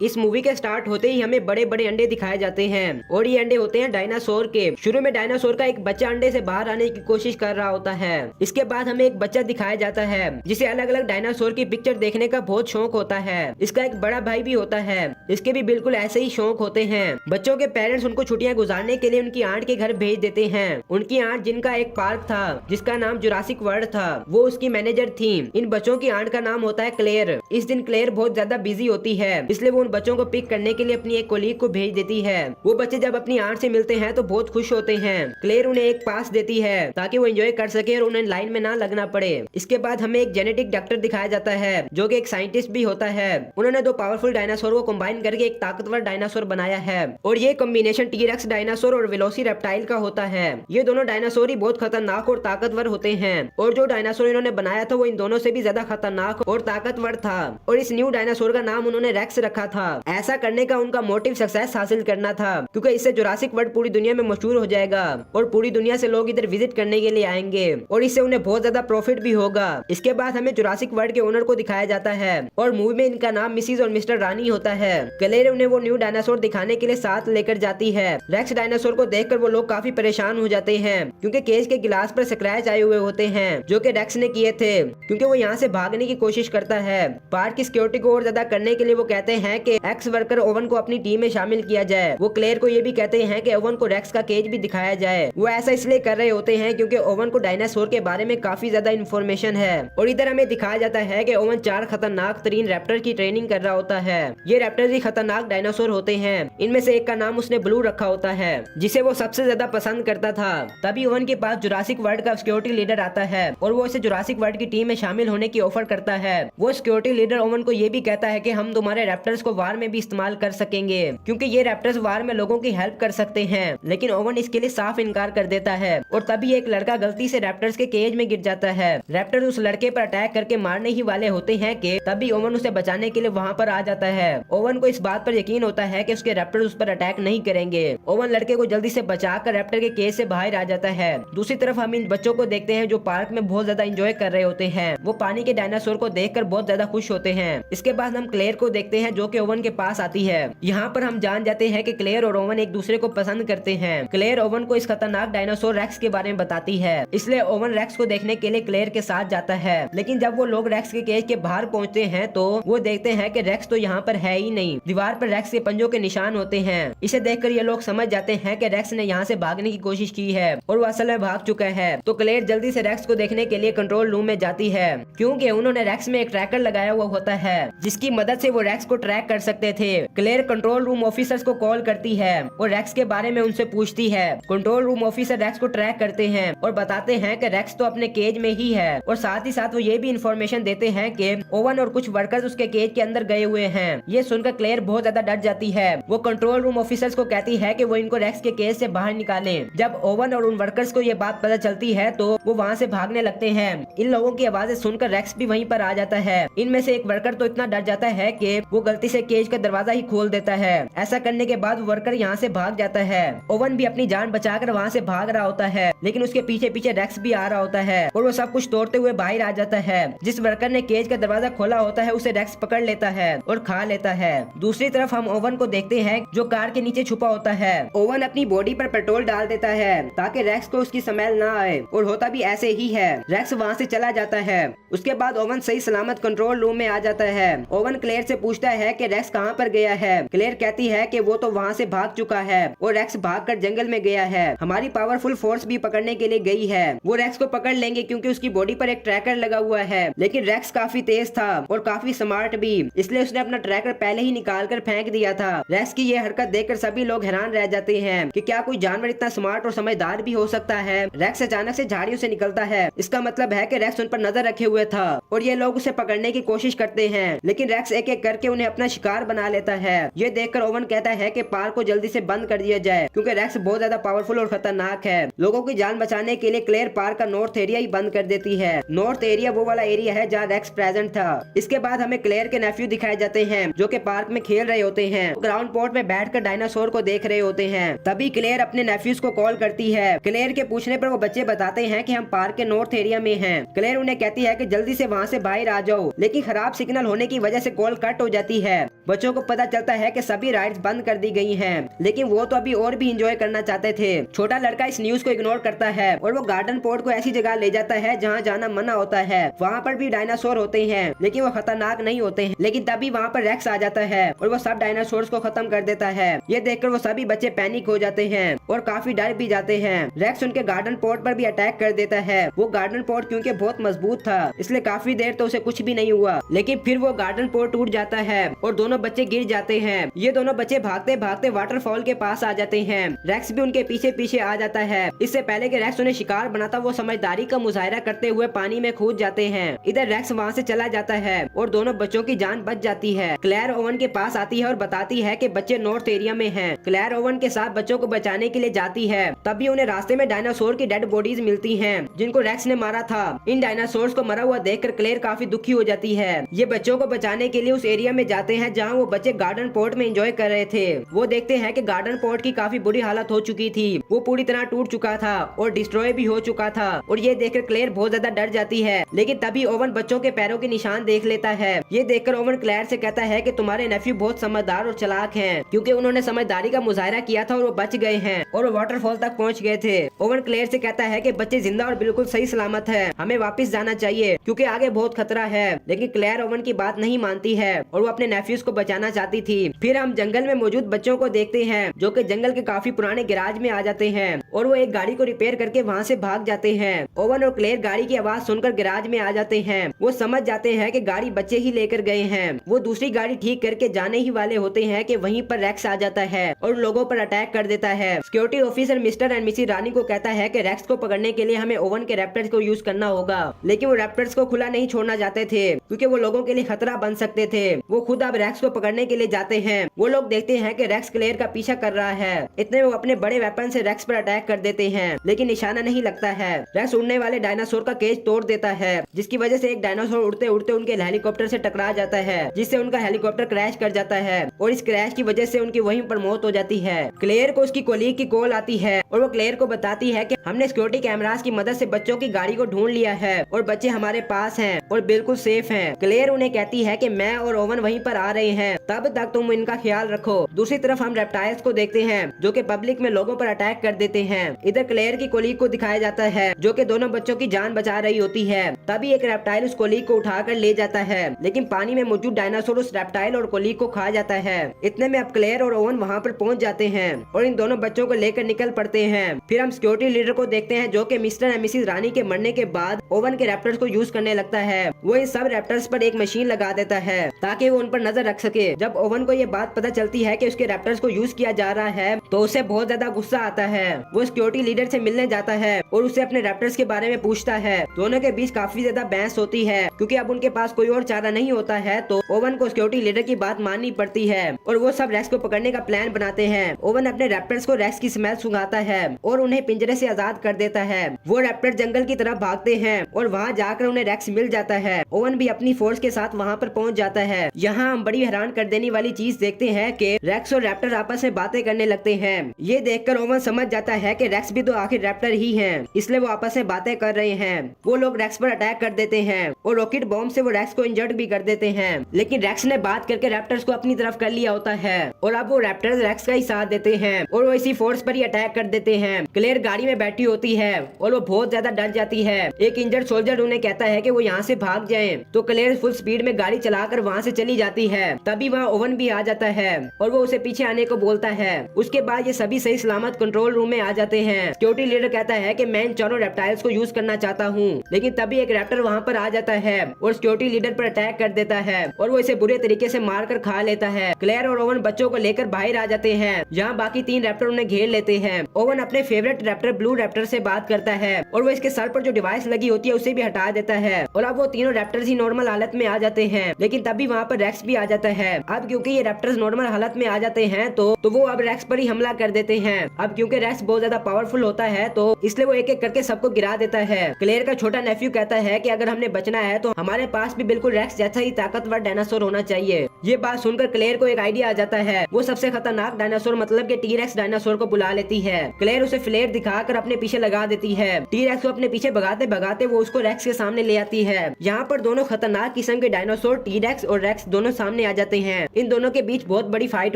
इस मूवी के स्टार्ट होते ही हमें बड़े बड़े अंडे दिखाए जाते हैं और ये अंडे होते हैं डायनासोर के। शुरू में डायनासोर का एक बच्चा अंडे से बाहर आने की कोशिश कर रहा होता है। इसके बाद हमें एक बच्चा दिखाया जाता है जिसे अलग अलग डायनासोर की पिक्चर देखने का बहुत शौक होता है। इसका एक बड़ा भाई भी होता है, इसके भी बिल्कुल ऐसे ही शौक होते हैं। बच्चों के पेरेंट्स उनको छुट्टियां गुजारने के लिए उनकी आंट के घर भेज देते हैं। उनकी आंट जिनका एक पार्क था जिसका नाम जुरासिक वर्ल्ड था, वो उसकी मैनेजर थी। इन बच्चों की आंट का नाम होता है क्लेयर। इस दिन क्लेयर बहुत ज्यादा बिजी होती है, इसलिए वो उन बच्चों को पिक करने के लिए अपनी एक कोलीग को भेज देती है। वो बच्चे जब अपनी आंट से मिलते हैं तो बहुत खुश होते हैं। क्लेयर उन्हें एक पास देती है ताकि वो एंजॉय कर सके और उन्हें लाइन में ना लगना पड़े। इसके बाद हमें एक जेनेटिक डॉक्टर दिखाया जाता है जो कि एक साइंटिस्ट भी होता है। उन्होंने दो पावरफुल डायनासोर को कंबाइन करके एक ताकतवर डायनासोर बनाया है और ये कॉम्बिनेशन टी-रेक्स डायनासोर और वेलोसिरैप्टाइल का होता है। ये दोनों डायनासोर ही बहुत खतरनाक और ताकतवर होते हैं और जो डायनासोर इन्होंने बनाया था वो इन दोनों से भी ज्यादा खतरनाक और ताकतवर था और इस न्यू डायनासोर का नाम उन्होंने रेक्स रखा था। ऐसा करने का उनका मोटिव सक्सेस हासिल करना था क्योंकि इससे जुरासिक वर्ल्ड पूरी दुनिया में मशहूर हो जाएगा और पूरी दुनिया से लोग इधर विजिट करने के लिए आएंगे और इससे उन्हें बहुत ज्यादा प्रॉफिट भी होगा। इसके बाद हमें जुरासिक वर्ल्ड के ओनर को दिखाया जाता है और मूवी में इनका नाम मिसिस और मिस्टर रानी होता है। क्लेयर उन्हें वो न्यू डायनासोर दिखाने के लिए साथ लेकर जाती है। रेक्स डायनासोर को देखकर वो लोग काफी परेशान हो जाते हैं क्योंकि केज के गिलास पर स्क्रैच आए हुए होते हैं जो कि रेक्स ने किए थे क्योंकि वो यहाँ से भागने की कोशिश करता है। पार्क की सिक्योरिटी को और ज्यादा करने के लिए वो कहते हैं कि एक्स वर्कर ओवन को अपनी टीम में शामिल किया जाए। वो क्लेयर को ये भी कहते हैं कि ओवन को रेक्स का केज भी दिखाया जाए। वो ऐसा इसलिए कर रहे होते हैं क्योंकि ओवन को डायनासोर के बारे में काफी ज्यादा इन्फॉर्मेशन है और इधर हमें दिखाया जाता है कि ओवन 4 खतरनाक तरीन रैप्टर की ट्रेनिंग कर रहा होता है। ये रैप्टर ही खतरनाक डायनासोर होते हैं। इनमें से एक का नाम उसने ब्लू रखा होता है जिसे वो सबसे ज्यादा पसंद करता था। तभी ओवन के पास जुरासिक वर्ल्ड का सिक्योरिटी लीडर आता है और वो इसे जुरासिक वर्ल्ड की टीम में शामिल होने की ऑफर करता है। वो सिक्योरिटी लीडर ओवन को ये भी कहता है कि हम तुम्हारे रैप्टर्स को वार में भी इस्तेमाल कर सकेंगे क्योंकि ये रैप्टर्स वार में लोगों की हेल्प कर सकते हैं। लेकिन ओवन इसके लिए साफ इनकार कर देता है और तभी एक लड़का गलती से रैप्टर्स के केज में गिर जाता है। रैप्टर्स उस लड़के पर अटैक करके मारने ही वाले होते हैं कि तभी ओवन उसे बचाने के लिए वहाँ पर आ जाता है। ओवन को इस बात पर यकीन होता है कि उसके रैप्टर उस पर अटैक नहीं करेंगे। ओवन लड़के को जल्दी से बचाकर रैप्टर के केज से बाहर आ जाता है। दूसरी तरफ हम इन बच्चों को देखते हैं जो पार्क में बहुत ज्यादा एंजॉय कर रहे होते हैं। वो पानी के डायनासोर को देखकर बहुत ज्यादा खुश होते हैं। इसके बाद हम क्लेयर को देखते हैं जो कि ओवन के पास आती है। यहाँ पर हम जान जाते हैं कि क्लेयर और ओवन एक दूसरे को पसंद करते हैं। क्लेयर ओवन को इस खतरनाक डायनासोर रेक्स के बारे में बताती है, इसलिए ओवन रेक्स को देखने के लिए क्लेयर के साथ जाता है। लेकिन जब वो लोग रेक्स के केज के बाहर पहुँचते हैं तो वो देखते हैं कि रेक्स तो यहाँ पर है ही नहीं। दीवार पर रेक्स के पंजों के निशान होते हैं। इसे देखकर ये लोग समझ जाते हैं कि रेक्स ने यहाँ से भागने की कोशिश की है और वो असल में भाग चुका है। तो क्लेयर जल्दी से रेक्स को देखने के लिए कंट्रोल रूम में जाती है क्योंकि उन्होंने रेक्स में एक ट्रैकर लगाया हुआ होता है जिसकी मदद से वो रेक्स को ट्रैक कर सकते थे। क्लेयर कंट्रोल रूम ऑफिसर्स को कॉल करती है और रेक्स के बारे में उनसे पूछती है। कंट्रोल रूम ऑफिसर रेक्स को ट्रैक करते हैं और बताते हैं कि रेक्स तो अपने केज में ही है और साथ ही साथ वो ये भी इंफॉर्मेशन देते हैं कि ओवन और कुछ वर्कर्स उसके केज के अंदर गए हुए हैं। ये सुनकर क्लेयर बहुत ज्यादा डर जाती है। वो कंट्रोल रूम ऑफिसर्स को कहती है कि वो इनको रेक्स के केज से बाहर निकालें। जब ओवन और उन वर्कर्स को ये बात पता चलती है तो वो वहाँ से भागने लगते हैं। इन लोगों की आवाजें सुनकर रेक्स भी वहीं पर आ जाता है। इनमें से एक वर्कर तो इतना डर जाता है कि वो गलती से केज का दरवाजा ही खोल देता है। ऐसा करने के बाद वर्कर यहाँ से भाग जाता है। ओवन भी अपनी जान बचाकर वहाँ से भाग रहा होता है लेकिन उसके पीछे पीछे रेक्स भी आ रहा होता है और वो सब कुछ तोड़ते हुए बाहर आ जाता है। जिस वर्कर ने केज का दरवाजा खोला होता है उसे रेक्स पकड़ लेता है और खा लेता है। दूसरी तरफ हम ओवन को देखते हैं जो कार के नीचे छुपा होता है। ओवन अपनी बॉडी पर पेट्रोल डाल देता है ताकि रेक्स को उसकी स्मेल ना आए और होता भी ऐसे ही है। रेक्स वहाँ से चला जाता है। उसके बाद ओवन सही सलामत कंट्रोल रूम में आ जाता है। ओवन क्लेयर से पूछता है कि रेक्स कहाँ पर गया है। क्लेयर कहती है कि वो तो वहाँ से भाग चुका है और रेक्स भागकर जंगल में गया है। हमारी पावरफुल फोर्स भी पकड़ने के लिए गई है। वो रेक्स को पकड़ लेंगे क्योंकि उसकी बॉडी पर एक ट्रैकर लगा हुआ है। लेकिन रेक्स काफी तेज था और काफी स्मार्ट भी, इसलिए उसने अपना ट्रैकर पहले ही निकाल कर फेंक दिया था। रेक्स की ये हरकत देखकर सभी लोग हैरान रह जाते हैं कि क्या कोई जानवर इतना स्मार्ट और समझदार भी हो सकता है। रेक्स अचानक से झाड़ियों से निकलता है। इसका मतलब है कि रेक्स उन पर नजर रखे हुए था और ये लोग उसे पकड़ने की कोशिश करते हैं लेकिन रेक्स एक एक करके उन्हें अपना शिकार बना लेता है। ये देखकर ओवन कहता है कि पार्क को जल्दी से बंद कर दिया जाए क्योंकि रेक्स बहुत ज्यादा पावरफुल और खतरनाक है। लोगों की जान बचाने के लिए क्लेयर पार्क का नॉर्थ एरिया ही बंद कर देती है। नॉर्थ एरिया वो वाला एरिया है जहाँ रेक्स प्रेजेंट था। इसके बाद हमें क्लेयर के नेफ्यू दिखाए जाते हैं जो कि पार्क में खेल रहे होते हैं। ग्राउंड पोर्ट में बैठकर डायनासोर को देख रहे होते हैं। तभी क्लेयर अपने नेफ्यूज को कॉल करती है। क्लेयर के पूछने पर वो बच्चे बताते हैं कि हम पार्क के नॉर्थ एरिया में हैं। क्लेयर उन्हें कहती है कि जल्दी से वहाँ से बाहर आ जाओ लेकिन खराब सिग्नल होने की वजह से कॉल कट हो जाती है। बच्चों को पता चलता है कि सभी राइड्स बंद कर दी गई हैं, लेकिन वो तो अभी और भी इंजॉय करना चाहते थे। छोटा लड़का इस न्यूज को इग्नोर करता है और वो गार्डन पोर्ट को ऐसी जगह ले जाता है जहाँ जाना मना होता है। वहाँ पर भी डायनासोर होते हैं, लेकिन वो खतरनाक नहीं होते हैं। लेकिन तभी वहाँ पर रेक्स आ जाता है और वो सब डायनासोर को खत्म कर देता है। ये देखकर वो सभी बच्चे पैनिक हो जाते हैं और काफी डर भी जाते हैं। रेक्स उनके गार्डन पोर्ट पर भी अटैक कर देता है। वो गार्डन पोर्ट क्योंकि बहुत मजबूत था, इसलिए काफी देर तो उसे कुछ भी नहीं हुआ, लेकिन फिर वो गार्डन पोर्ट टूट जाता है और दोनों बच्चे गिर जाते हैं। ये दोनों बच्चे भागते भागते वाटरफॉल के पास आ जाते हैं। रेक्स भी उनके पीछे पीछे आ जाता है। इससे पहले कि रेक्स उन्हें शिकार बनाता, वो समझदारी का मुजाहिरा करते हुए पानी में कूद जाते हैं। इधर रेक्स वहाँ से चला जाता है और दोनों बच्चों की जान बच जाती है। क्लेयर ओवन के पास आती है और बताती है कि बच्चे नॉर्थ एरिया में हैं। क्लेयर ओवन के साथ बच्चों को बचाने के लिए जाती है। तभी उन्हें रास्ते में डायनासोर की डेड बॉडीज मिलती हैं, जिनको रेक्स ने मारा था। इन डायनासोर को मरा हुआ देखकर क्लेयर काफी दुखी हो जाती है। ये बच्चों को बचाने के लिए उस एरिया में जाते हैं जहाँ वो बच्चे गार्डन पोर्ट में एंजॉय कर रहे थे। वो देखते हैं कि गार्डन पोर्ट की काफी बुरी हालत हो चुकी थी। वो पूरी तरह टूट चुका था और डिस्ट्रॉय भी हो चुका था और ये देखकर क्लेयर बहुत ज्यादा डर जाती है। लेकिन तभी ओवन बच्चों के पैरों के निशान देख लेता है। ये देखकर ओवन क्लेयर से कहता है कि तुम्हारे नेफ्यू बहुत समझदार और चालाक हैं, क्योंकि उन्होंने समझदारी का मुजाहिरा किया था और वो बच गए हैं और वो वाटरफॉल तक पहुंच गए थे। ओवन क्लेयर से कहता है कि बच्चे जिंदा और बिल्कुल सही सलामत है, हमें वापस जाना चाहिए क्योंकि आगे बहुत खतरा है। लेकिन क्लेयर ओवन की बात नहीं मानती है और वो अपने नेफ्यूज को बचाना चाहती थी। फिर हम जंगल में मौजूद बच्चों को देखते हैं जो कि जंगल के काफी पुराने गैराज में आ जाते हैं और वो एक गाड़ी को रिपेयर करके वहाँ से भाग जाते हैं। ओवन और क्लेयर गाड़ी की आवाज सुनकर गैराज में आ जाते हैं। वो समझ जाते हैं कि गाड़ी बच्चे ही लेकर गए हैं। वो दूसरी गाड़ी ठीक करके जाने ही वाले होते हैं कि वहीं पर रेक्स आ जाता है और लोगों पर अटैक कर देता है। Security officer mister and missus Rani को कहता है कि रेक्स को पकड़ने के लिए हमें ओवन के रैप्टर्स को यूज करना होगा, लेकिन वो रैप्टर्स को खुला नहीं छोड़ना चाहते थे क्योंकि वो लोगों के लिए खतरा बन सकते थे। वो खुद अब रेक्स को पकड़ने के लिए जाते हैं। वो लोग देखते हैं कि रेक्स क्लेयर का पीछा कर रहा है। इतने वो अपने बड़े वेपन से रेक्स पर अटैक कर देते हैं, लेकिन निशाना नहीं लगता है। रेक्स उड़ने वाले डायनासोर का केज तोड़ देता है, जिसकी वजह से एक डायनासोर उड़ते उड़ते उनके हेलीकॉप्टर से टकरा जाता है, जिससे उनका हेलीकॉप्टर क्रैश कर जाता है और इस क्रैश की वजह से उनकी वहीं पर मौत हो जाती है। क्लेयर को उसकी कोलीग की कॉल आती है और वो क्लेयर को बताती है कि हमने सिक्योरिटी कैमरास की मदद से बच्चों की गाड़ी को ढूंढ लिया है और बच्चे हमारे पास हैं और बिल्कुल सेफ हैं। क्लेयर उन्हें कहती है कि मैं और ओवन वहीं पर आ रहे हैं, तब तक तुम इनका ख्याल रखो। दूसरी तरफ हम रेप्टाइल्स को देखते हैं जो कि पब्लिक में लोगों पर अटैक कर देते हैं। इधर क्लेयर की कोलीग को दिखाया जाता है जो कि दोनों बच्चों की जान बचा रही होती है। तभी एक रेप्टाइल उस कोलीग को उठाकर ले जाता है, लेकिन पानी में मौजूद डायनासोर उस रेप्टाइल और कोलीग को खा जाता है। इतने में अब क्लेयर और ओवन वहाँ पर पहुँच जाते हैं और इन दोनों बच्चों को लेकर निकल पड़ते हैं। फिर हम सिक्योरिटी लीडर को देखते हैं जो कि मिस्टर एंड मिसेस रानी के मरने के बाद ओवन के रैप्टर्स को यूज करने लगता है। वो इन सब रैप्टर्स पर एक मशीन लगा देता है ताकि वो उन पर नजर रख सके। जब ओवन को ये बात पता चलती है कि उसके रैप्टर्स को यूज किया जा रहा है तो उसे बहुत ज्यादा गुस्सा आता है। वो सिक्योरिटी लीडर से मिलने जाता है और उसे अपने रैप्टर्स के बारे में पूछता है। दोनों के बीच काफी ज्यादा बहस होती है क्योंकि अब उनके पास कोई और चारा नहीं होता है, तो ओवन को सिक्योरिटी लीडर की बात माननी पड़ती है और वो सब रेक्स को पकड़ने का प्लान बनाते हैं। ओवन अपने रैप्टर्स को रेक्स की स्मेल सुंघाता है और उन्हें पिंजरे से आजाद कर देता है। वो रैप्टर जंगल की तरफ भागते हैं और वहाँ जाकर उन्हें रेक्स मिल जाता है। ओवन भी अपनी फोर्स के साथ वहाँ पर पहुँच जाता है। यहाँ हम बड़ी हैरान कर देने वाली चीज देखते हैं कि रेक्स और रैप्टर आपस में बातें करने लगते हैं। ये देखकर ओवन समझ जाता है कि रेक्स भी तो आखिर रैप्टर ही हैं, इसलिए वो आपस में बातें कर रहे हैं। वो लोग रेक्स पर अटैक कर देते हैं और रॉकेट बॉम्ब से वो रेक्स को इंजर्ड भी कर देते हैं, लेकिन रेक्स ने बात करके रैप्टर्स को अपनी तरफ कर लिया होता है और अब वो रैप्टर्स रेक्स का ही साथ देते हैं और वो इसी फोर्स पर ही अटैक कर देते हैं। क्लेयर गाड़ी में बैठी होती है और वो बहुत ज्यादा डर जाती है। एक इंजर्ड सोल्जर उन्हें कहता है कि वो यहाँ से भाग जाएं, तो क्लेयर फुल स्पीड में गाड़ी चलाकर वहाँ से चली जाती है। तभी वहाँ ओवन भी आ जाता है और वो उसे पीछे आने को बोलता है। उसके बाद ये सभी सही सलामत कंट्रोल रूम में आ जाते हैं। सिक्योरिटी लीडर कहता है कि मैं इन चारों रेप्टाइल्स को यूज करना चाहता हूँ, लेकिन तभी एक रैप्टर वहाँ पर आ जाता है और सिक्योरिटी लीडर पर अटैक कर देता है और वो इसे बुरे तरीके से मार कर खा लेता है। क्लेयर और ओवन बच्चों को लेकर बाहर आ जाते हैं, जहाँ बाकी 3 रैप्टर उन्हें घेर लेते हैं। ओवन अपने फेवरेट रैप्टर ब्लू रैप्टर से बात करता है और वो इसके सर पर जो डिवाइस लगी होती है उसे भी हटा देता है और अब वो तीनों रैप्टर्स ही नॉर्मल हालत में आ जाते हैं। लेकिन तभी वहाँ पर रेक्स भी आ जाता है। अब क्योंकि ये रैप्टर्स नॉर्मल हालत में आ जाते हैं तो वो अब रेक्स पर ही हमला कर देते हैं। अब क्योंकि रेक्स बहुत ज्यादा पावरफुल होता है तो इसलिए वो एक एक करके सबको गिरा देता है। क्लेयर का छोटा नेफ्यू कहता है कि अगर हमने बचना है तो हमारे पास भी बिल्कुल रेक्स जैसा ही ताकतवर डायनासोर होना चाहिए। ये बात सुनकर क्लेयर को एक आइडिया आ जाता है। वो सबसे खतरनाक डायनासोर मतलब के टी-रेक्स डायनासोर को बुला लेती है। क्लेयर उसे फ्लेयर दिखाकर अपने पीछे लगा देती है। टी-रेक्स को अपने पीछे भगाते भगाते वो उसको रेक्स के सामने ले आती है। यहाँ पर दोनों खतरनाक किस्म के डायनासोर टी-रेक्स और रेक्स दोनों सामने सामने आ जाते हैं। इन दोनों के बीच बहुत बड़ी फाइट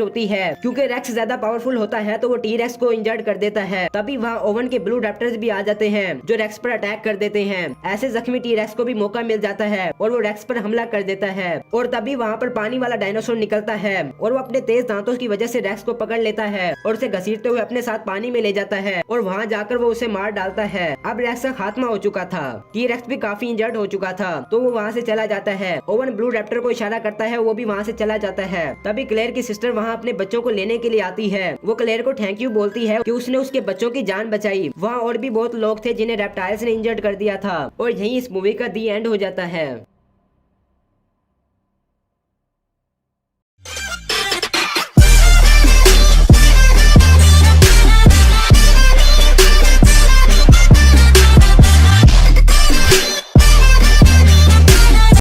होती है क्योंकि रेक्स ज्यादा पावरफुल होता है तो वो टी रेक्स को इंजर्ड कर देता है। तभी वहाँ ओवन के ब्लू रैप्टर्स भी आ जाते हैं जो रेक्स पर अटैक कर देते हैं। ऐसे जख्मी टी रेक्स को भी मौका मिल जाता है और वो रेक्स पर हमला कर देता है। और तभी वहाँ पर पानी वाला डायनासोर निकलता है और वो अपने तेज दांतों की वजह से रेक्स को पकड़ लेता है और उसे घसीटते हुए अपने साथ पानी में ले जाता है और वहाँ जाकर वो उसे मार डालता है। अब रेक्स का खात्मा हो चुका था, टी रेक्स भी काफी इंजर्ड हो चुका था तो वो वहाँ से चला जाता है। ओवन ब्लू रैप्टर को इशारा करता है, वो भी वहाँ से चला जाता है। तभी क्लेयर की सिस्टर वहाँ अपने बच्चों को लेने के लिए आती है। वो क्लेयर को थैंक यू बोलती है कि उसने उसके बच्चों की जान बचाई। वहाँ और भी बहुत लोग थे जिन्हें रेप्टाइल्स ने इंजर्ड कर दिया था। और यही इस मूवी का दी एंड हो जाता है।